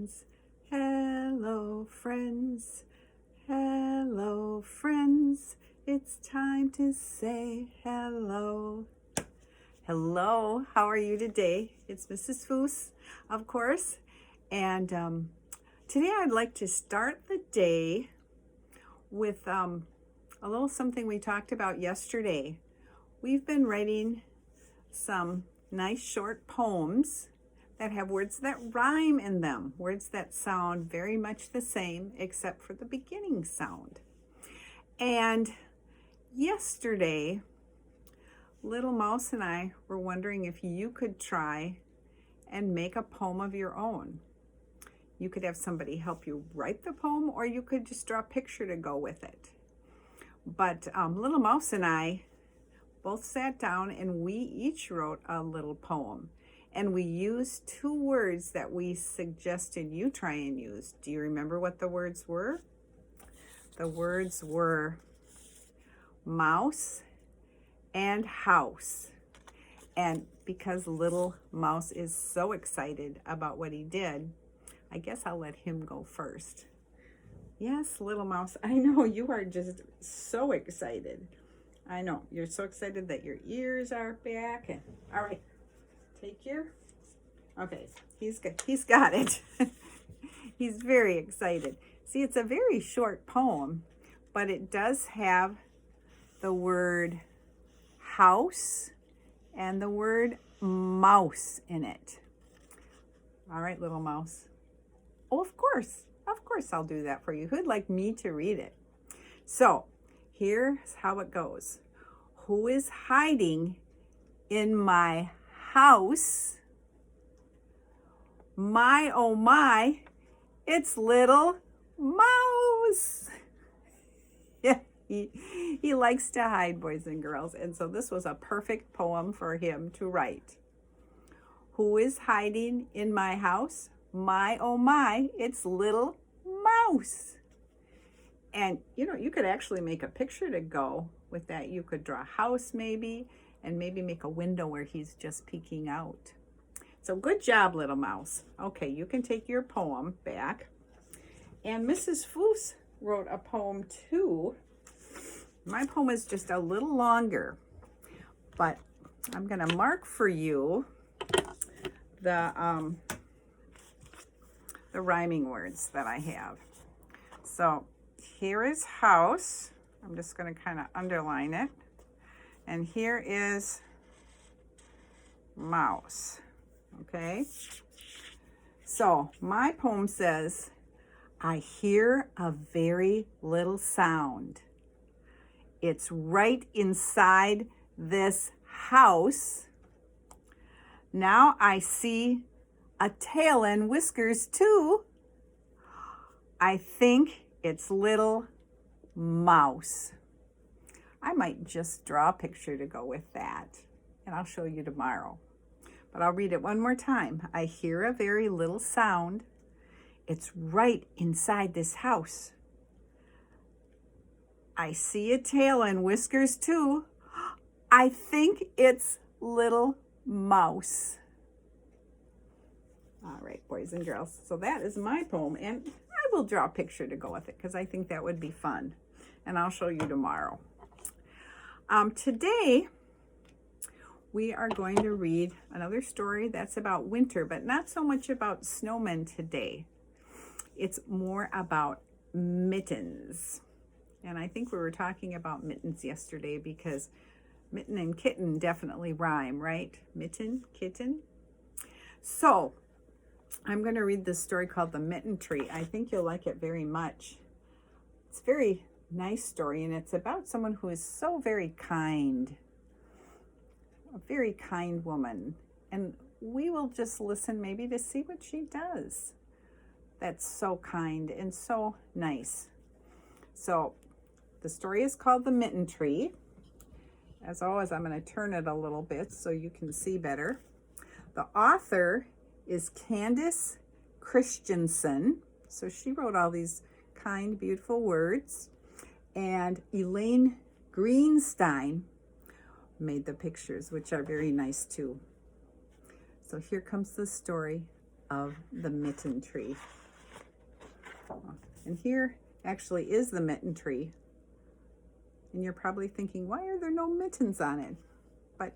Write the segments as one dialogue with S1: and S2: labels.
S1: friends. Hello, friends. Hello, friends. It's time to say hello. Hello, how are you today? It's Mrs. Foos, of course. And today I'd like to start the day with a little something we talked about yesterday. We've been writing some nice short poems that have words that rhyme in them, words that sound very much the same except for the beginning sound. And yesterday, Little Mouse and I were wondering if you could try and make a poem of your own. You could have somebody help you write the poem, or you could just draw a picture to go with it. But Little Mouse and I both sat down and we each wrote a little poem. And we used two words that we suggested you try and use. Do you remember what the words were? The words were mouse and house. And because Little Mouse is so excited about what he did, I guess I'll let him go first. Yes, Little Mouse, I know you are just so excited. I know, you're so excited that your ears are back. And all right, take your, okay, he's got it. He's very excited. See, it's a very short poem, but it does have the word house and the word mouse in it. All right, Little Mouse. Oh, of course I'll do that for you. Who'd like me to read it? So here's how it goes. Who is hiding in my house? My, oh my, it's Little Mouse. Yeah, he likes to hide, boys and girls. And so this was a perfect poem for him to write. Who is hiding in my house? My, oh my, it's Little Mouse. And you know, you could actually make a picture to go with that. You could draw a house maybe, and maybe make a window where he's just peeking out. So good job, Little Mouse. Okay, you can take your poem back. And Mrs. Foos wrote a poem too. My poem is just a little longer, but I'm gonna mark for you the rhyming words that I have. So here is house. I'm just going to kind of underline it. And here is mouse. Okay? So my poem says, I hear a very little sound. It's right inside this house. Now I see a tail and whiskers too. I think it's Little Mouse. I might just draw a picture to go with that, and I'll show you tomorrow. But I'll read it one more time. I hear a very little sound. It's right inside this house. I see a tail and whiskers too. I think it's Little Mouse. All right, boys and girls. So that is my poem, and I will draw a picture to go with it because I think that would be fun. And I'll show you tomorrow. Today, we are going to read another story that's about winter, but not so much about snowmen today. It's more about mittens. And I think we were talking about mittens yesterday because mitten and kitten definitely rhyme, right? Mitten, kitten. So I'm going to read this story called The Mitten Tree. I think you'll like it very much. It's a very nice story, and it's about someone who is so very kind, a very kind woman. And we will just listen maybe to see what she does. That's so kind and so nice. So the story is called The Mitten Tree. As always, I'm going to turn it a little bit so you can see better. The author is Candace Christensen. So she wrote all these kind, beautiful words. And Elaine Greenstein made the pictures, which are very nice too. So here comes the story, of the Mitten Tree. And here actually is the Mitten Tree. And you're probably thinking, why are there no mittens on it? But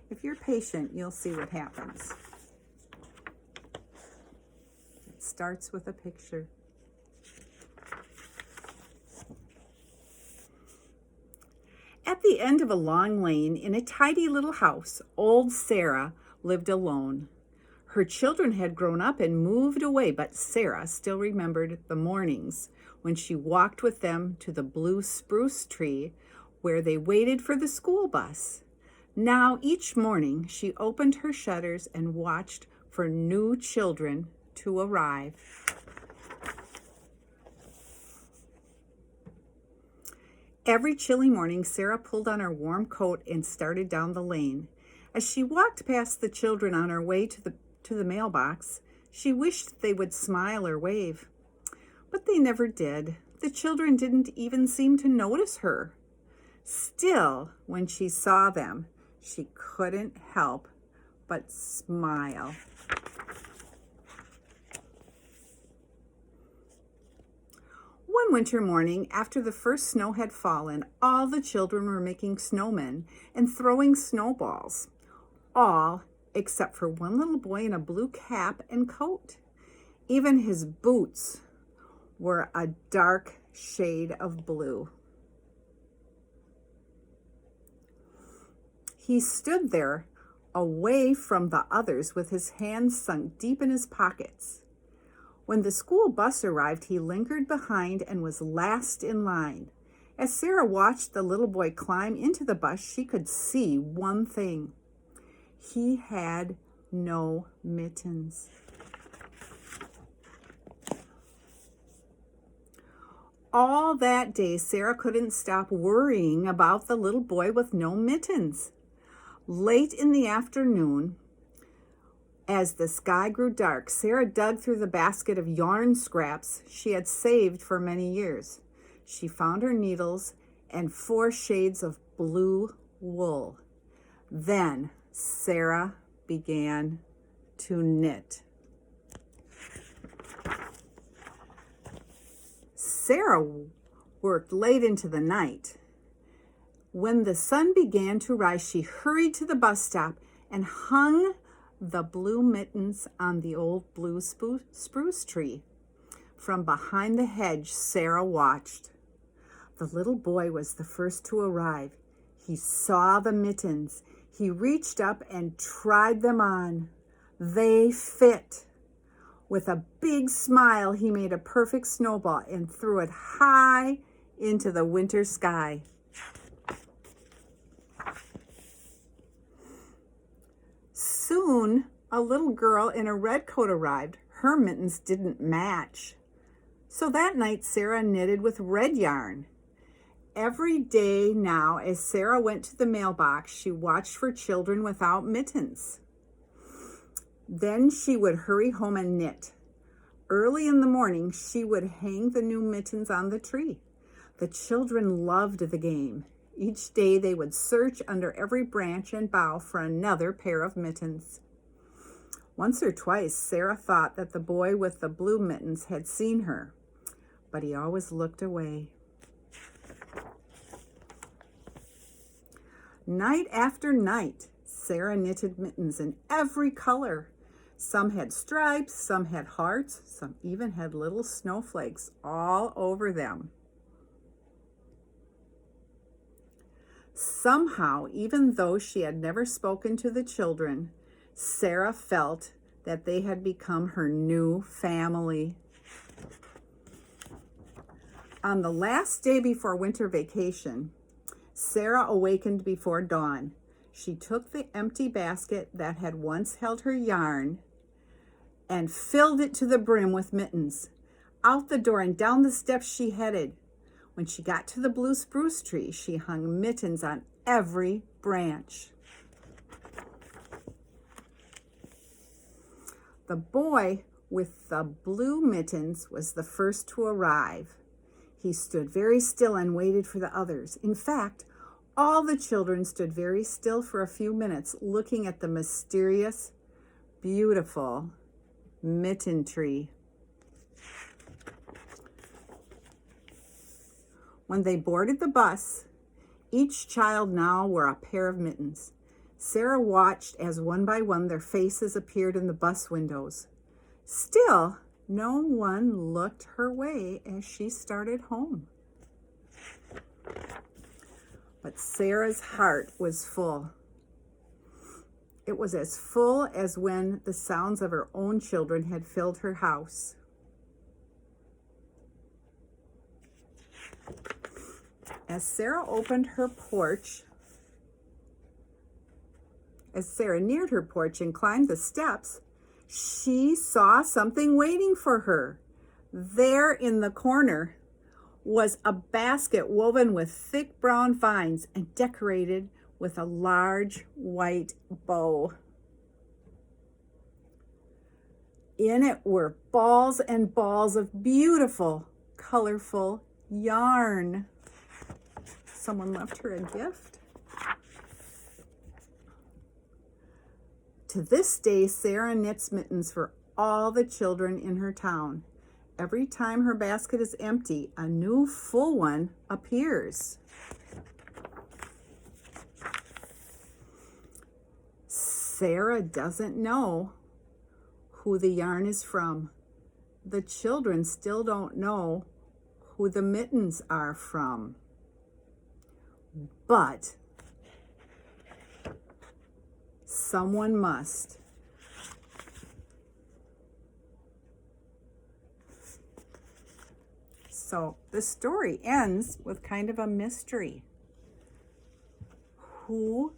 S1: if you're patient, you'll see what happens. It starts with a picture. At the end of a long lane in a tidy little house, old Sarah lived alone. Her children had grown up and moved away, but Sarah still remembered the mornings when she walked with them to the blue spruce tree where they waited for the school bus. Now each morning she opened her shutters and watched for new children to arrive. Every chilly morning, Sarah pulled on her warm coat and started down the lane. As she walked past the children on her way to the mailbox, she wished they would smile or wave. But they never did. The children didn't even seem to notice her. Still, when she saw them, she couldn't help but smile. One winter morning, after the first snow had fallen, all the children were making snowmen and throwing snowballs. All except for one little boy in a blue cap and coat. Even his boots were a dark shade of blue. He stood there away from the others with his hands sunk deep in his pockets. When the school bus arrived, he lingered behind and was last in line. As Sarah watched the little boy climb into the bus, she could see one thing. He had no mittens. All that day, Sarah couldn't stop worrying about the little boy with no mittens. Late in the afternoon, as the sky grew dark, Sarah dug through the basket of yarn scraps she had saved for many years. She found her needles and 4 shades of blue wool. Then Sarah began to knit. Sarah worked late into the night. When the sun began to rise, she hurried to the bus stop and hung the blue mittens on the old blue spruce tree. From behind the hedge, Sarah watched. The little boy was the first to arrive. He saw the mittens. He reached up and tried them on. They fit. With a big smile, he made a perfect snowball and threw it high into the winter sky. Soon, a little girl in a red coat arrived. Her mittens didn't match. So that night, Sarah knitted with red yarn. Every day now, as Sarah went to the mailbox, she watched for children without mittens. Then she would hurry home and knit. Early in the morning, she would hang the new mittens on the tree. The children loved the game. Each day they would search under every branch and bough for another pair of mittens. Once or twice, Sarah thought that the boy with the blue mittens had seen her, but he always looked away. Night after night, Sarah knitted mittens in every color. Some had stripes, some had hearts, some even had little snowflakes all over them. Somehow, even though she had never spoken to the children, Sarah felt that they had become her new family. On the last day before winter vacation, Sarah awakened before dawn. She took the empty basket that had once held her yarn and filled it to the brim with mittens. Out the door and down the steps she headed. When she got to the blue spruce tree, she hung mittens on every branch. The boy with the blue mittens was the first to arrive. He stood very still and waited for the others. In fact, all the children stood very still for a few minutes, looking at the mysterious, beautiful Mitten Tree. When they boarded the bus, each child now wore a pair of mittens. Sarah watched as one by one their faces appeared in the bus windows. Still, no one looked her way as she started home. But Sarah's heart was full. It was as full as when the sounds of her own children had filled her house. As Sarah neared her porch and climbed the steps, she saw something waiting for her. There in the corner was a basket woven with thick brown vines and decorated with a large white bow. In it were balls and balls of beautiful, colorful yarn. Someone left her a gift. To this day, Sarah knits mittens for all the children in her town. Every time her basket is empty, a new full one appears. Sarah doesn't know who the yarn is from. The children still don't know who the mittens are from. But someone must. So the story ends with kind of a mystery. Who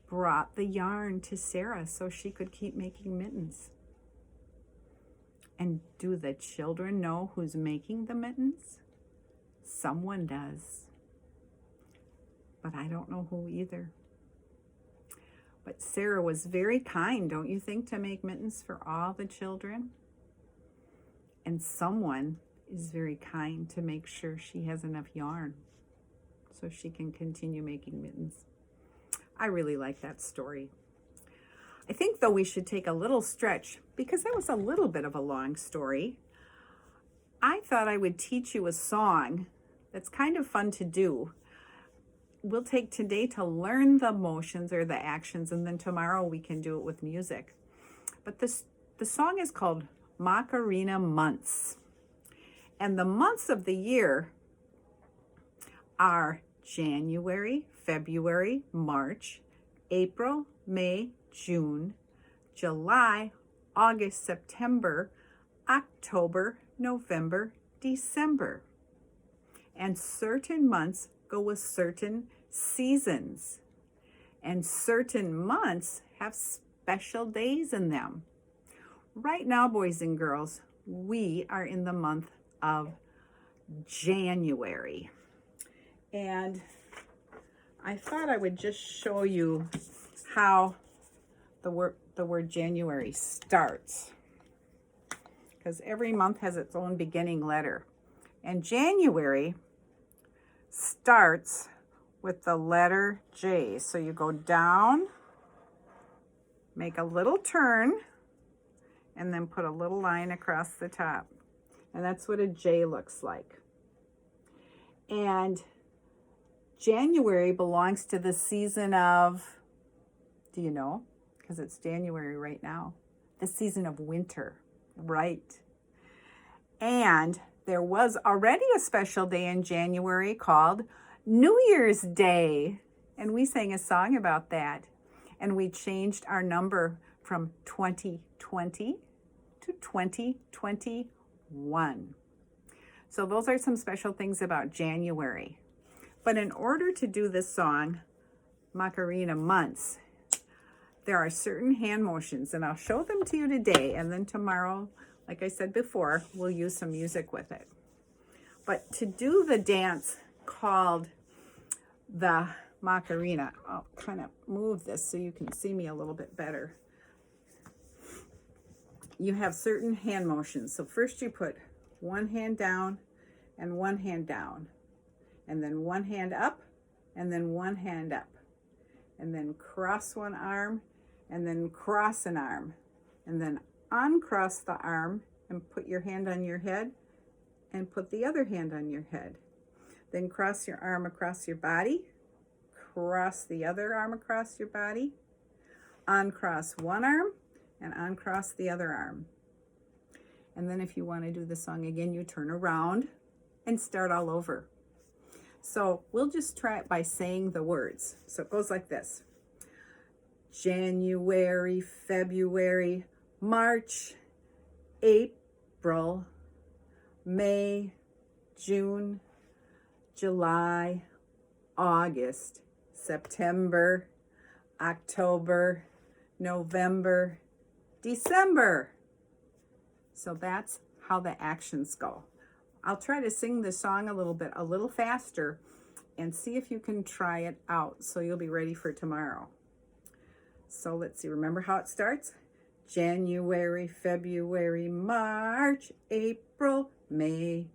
S1: brought the yarn to Sarah so she could keep making mittens? And do the children know who's making the mittens? Someone does. But I don't know who either. But Sarah was very kind, don't you think, to make mittens for all the children? And someone is very kind to make sure she has enough yarn so she can continue making mittens. I really like that story. I think, though, we should take a little stretch because that was a little bit of a long story. I thought I would teach you a song that's kind of fun to do. We'll take today to learn the motions or the actions, and then tomorrow we can do it with music. But the song is called Macarena Months. And the months of the year are January, February, March, April, May, June, July, August, September, October, November, December. And certain months go with certain seasons. And certain months have special days in them. Right now, boys and girls, we are in the month of January. And I thought I would just show you how the word January starts, because every month has its own beginning letter. And January starts with the letter J. So you go down, make a little turn, and then put a little line across the top. And that's what a J looks like. And January belongs to the season of, do you know? Because it's January right now. The season of winter, right? And there was already a special day in January called New Year's Day. And we sang a song about that. And we changed our number from 2020 to 2021. So those are some special things about January. But in order to do this song, Macarena Months, there are certain hand motions, and I'll show them to you today. And then tomorrow, like I said before, we'll use some music with it. But to do the dance called the Macarena, I'll kind of move this so you can see me a little bit better. You have certain hand motions. So first you put one hand down and one hand down, and then one hand up, and then one hand up, and then cross one arm, and then cross an arm, and then uncross the arm and put your hand on your head and put the other hand on your head. Then cross your arm across your body, cross the other arm across your body, uncross one arm and uncross the other arm. And then if you want to do the song again, you turn around and start all over. So we'll just try it by saying the words. So it goes like this. January, February, March, April, May, June, July, August, September, October, November, December. So that's how the actions go. I'll try to sing the song a little faster, and see if you can try it out so you'll be ready for tomorrow. So let's see, remember how it starts? January, February, March, April, May,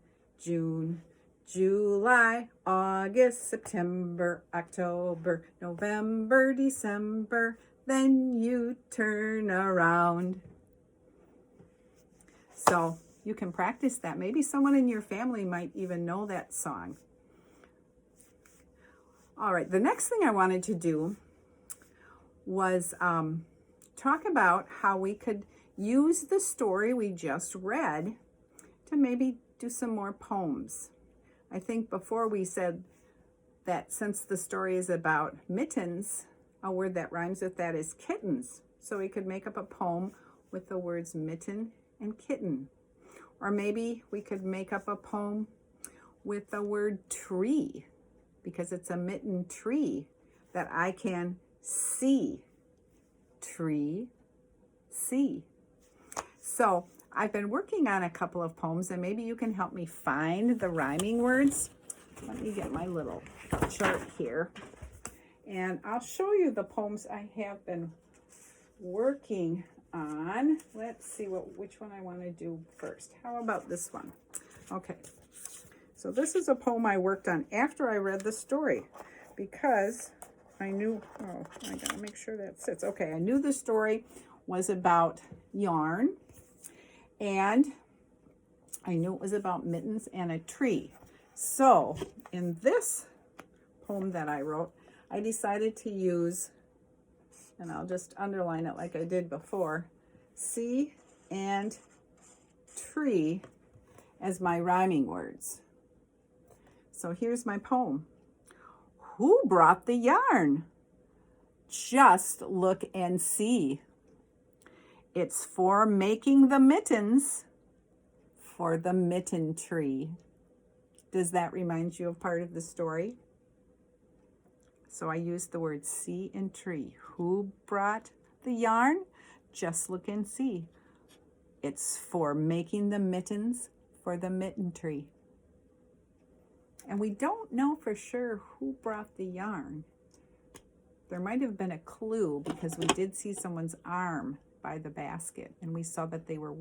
S1: June, July, August, September, October, November, December. Then you turn around. So you can practice that. Maybe someone in your family might even know that song. All right, the next thing I wanted to do was talk about how we could use the story we just read to maybe do some more poems. I think before we said that since the story is about mittens, a word that rhymes with that is kittens. So we could make up a poem with the words mitten and kitten. Or maybe we could make up a poem with the word tree, because it's a mitten tree that I can see. Tree, see. So I've been working on a couple of poems, and maybe you can help me find the rhyming words. Let me get my little chart here, and I'll show you the poems I have been working on. Let's see which one I want to do first. How about this one? Okay, so this is a poem I worked on after I read the story, because I knew, oh, I gotta make sure that sits. Okay, I knew the story was about yarn, and I knew it was about mittens and a tree. So in this poem that I wrote, I decided to use, and I'll just underline it like I did before, see and tree as my rhyming words. So here's my poem. Who brought the yarn? Just look and see. It's for making the mittens for the mitten tree. Does that remind you of part of the story? So I used the word see and tree. Who brought the yarn? Just look and see. It's for making the mittens for the mitten tree. And we don't know for sure who brought the yarn. There might have been a clue, because we did see someone's arm by the basket, and we saw that they were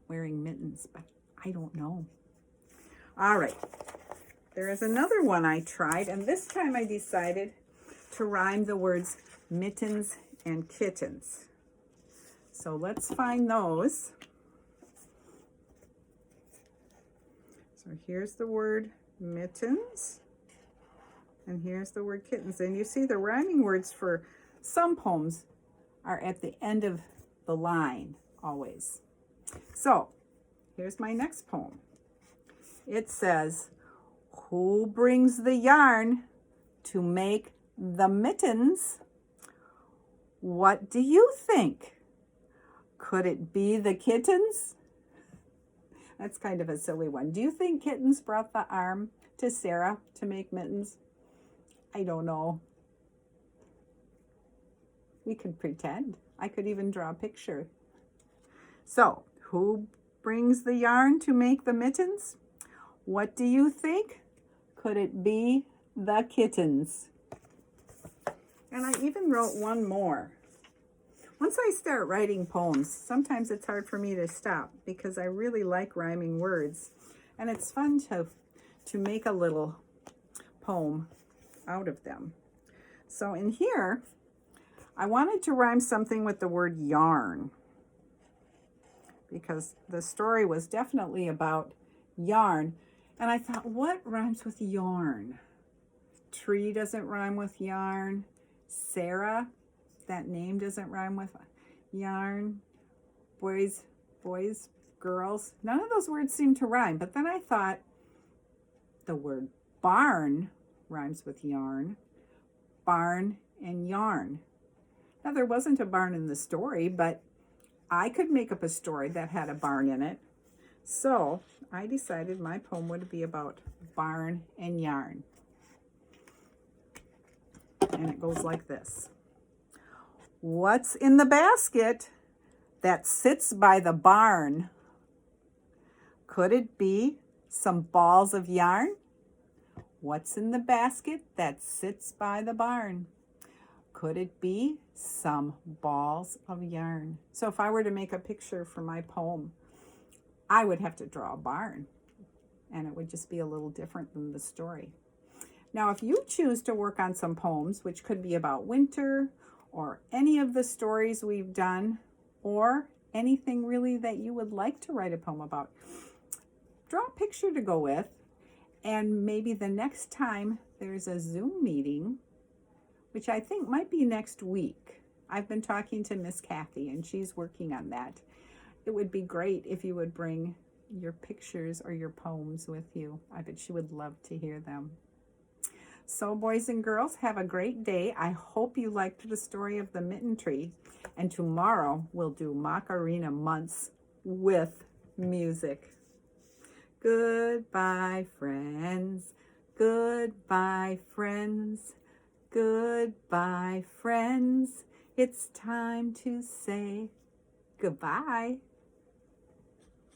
S1: wearing mittens, but I don't know. All right, there is another one I tried, and this time I decided to rhyme the words mittens and kittens. So let's find those. So here's the word mittens, and here's the word kittens. And you see the rhyming words for some poems are at the end of the line always. So here's my next poem. It says, who brings the yarn to make the mittens? What do you think? Could it be the kittens? That's kind of a silly one. Do you think kittens brought the arm to Sarah to make mittens? I don't know. We could pretend. I could even draw a picture. So, who brings the yarn to make the mittens? What do you think? Could it be the kittens? And I even wrote one more. Once I start writing poems, sometimes it's hard for me to stop, because I really like rhyming words. And it's fun to make a little poem out of them. So in here, I wanted to rhyme something with the word yarn. because the story was definitely about yarn. And I thought, what rhymes with yarn? Tree doesn't rhyme with yarn. Sarah, that name doesn't rhyme with yarn. Boys, girls, none of those words seem to rhyme. But then I thought the word barn rhymes with yarn. Barn and yarn. Now, there wasn't a barn in the story, but I could make up a story that had a barn in it. So I decided my poem would be about barn and yarn. And it goes like this. What's in the basket that sits by the barn? Could it be some balls of yarn? What's in the basket that sits by the barn? Could it be some balls of yarn? So if I were to make a picture for my poem, I would have to draw a barn, and it would just be a little different than the story. Now, if you choose to work on some poems, which could be about winter or any of the stories we've done, or anything really that you would like to write a poem about, draw a picture to go with, and maybe the next time there's a Zoom meeting, which I think might be next week. I've been talking to Miss Kathy, and she's working on that. It would be great if you would bring your pictures or your poems with you. I bet she would love to hear them. So, boys and girls, have a great day. I hope you liked the story of the Mitten Tree. And tomorrow we'll do Macarena Months with music. Goodbye, friends. Goodbye, friends. Goodbye, friends. It's time to say goodbye.